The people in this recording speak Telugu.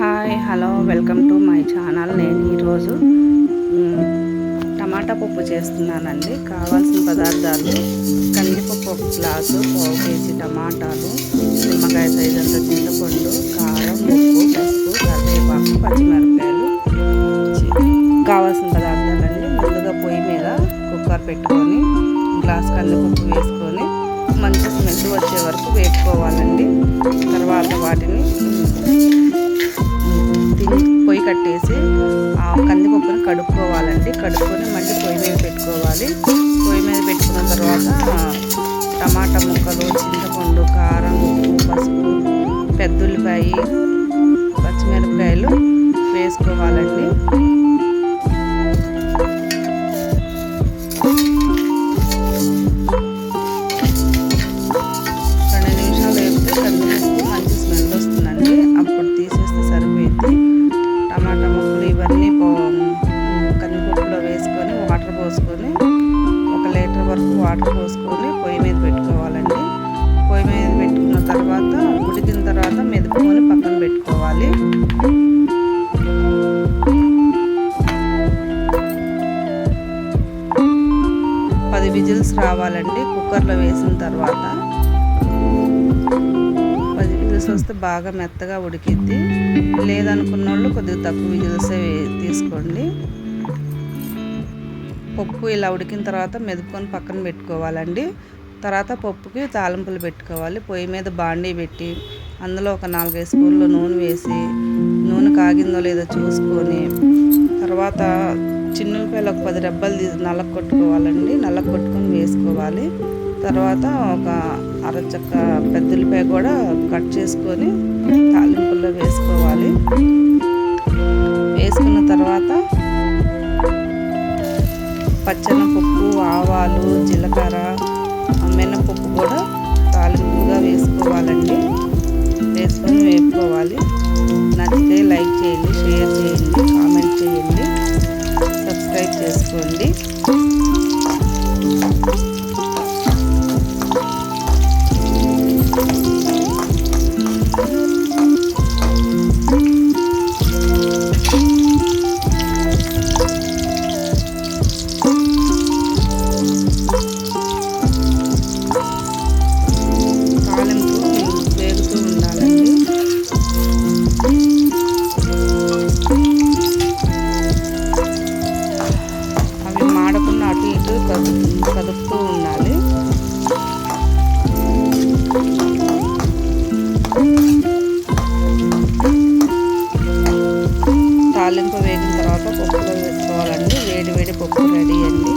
Hi hello welcome to my channel. నేను ఈరోజు టమాటా పప్పు చేస్తున్నానండి. కావాల్సిన పదార్థాలు: కందిపప్పు 1 గ్లాసు, పావు కేజీ టమాటాలు, నిమ్మకాయ సైజ్ అంత చింతపండు, కారం, ఉప్పు, పసుపు, కరివేపాకు, పచ్చిమిరపకాయలు. కావాల్సిన పదార్థాలండి: ముందుగా పొయ్యి మీద కుక్కర్ పెట్టుకొని గ్లాస్ కందిపప్పు వేసుకొని మంచి స్మెల్ వచ్చే వరకు వేపుకోవాలండి. తర్వాత వాటిని పొయ్యి కట్టేసి ఆ కందిపప్పుని కడుక్కోవాలండి. కడుక్కొని మళ్ళీ పొయ్యి మీద పెట్టుకోవాలి. పొయ్యి మీద పెట్టుకున్న తర్వాత టమాటా ముక్కలు, చింతపండు, కారం, ఉప్పు, పసుపు, పెద్దుల్లిపాయ, పచ్చిమిరపకాయలు వేసుకోవాలండి. టమాటా ముక్కలు ఇవన్నీ కందిపప్పులో వేసుకొని వాటర్ పోసుకొని 1 లీటర్ వరకు వాటర్ పోసుకొని పొయ్యి మీద పెట్టుకోవాలండి. పొయ్యి మీద పెట్టుకున్న తర్వాత ఉడికిన తర్వాత మెదుపుకొని పక్కన పెట్టుకోవాలి. పది విజిల్స్ రావాలండి. కుక్కర్లో వేసిన తర్వాత 10 విజిల్స్ వస్తే బాగా మెత్తగా ఉడికిద్ది. లేదనుకున్న వాళ్ళు కొద్దిగా తక్కువ విజిల్సే తీసుకోండి. పప్పు ఇలా ఉడికిన తర్వాత మెదుపుకొని పక్కన పెట్టుకోవాలండి. తర్వాత పప్పుకి తాలింపులు పెట్టుకోవాలి. పొయ్యి మీద బాండీ పెట్టి అందులో ఒక 4-5 స్పూన్లు నూనె వేసి నూనె కాగిందో లేదో చూసుకొని తర్వాత చిన్నులపాయలు ఒక 10 రెబ్బలు నల్లగా కొట్టుకోవాలండి. నల్లగా కొట్టుకొని వేసుకోవాలి. తర్వాత ఒక అరచక్క పెద్దుల్లిపాయ కూడా కట్ చేసుకొని తాలింపుల్లో వేసుకోవాలి. వేసుకున్న తర్వాత పచ్చెనపప్పు, ఆవాలు, జీలకర్ర, మినపప్పు కూడా తాలింపుగా వేసుకోవాలండి. వేసుకొని వేపుకోవాలి. నచ్చితే లైక్ చేయండి, షేర్ చేయండి, కామెంట్ చేయండి, సబ్స్క్రైబ్ చేసుకోండి. కదుపుతూ ఉండాలి. తాలింపు వేగిన తర్వాత పప్పులో వేసుకోవాలండి. వేడి వేడి పప్పు రెడీ అండి.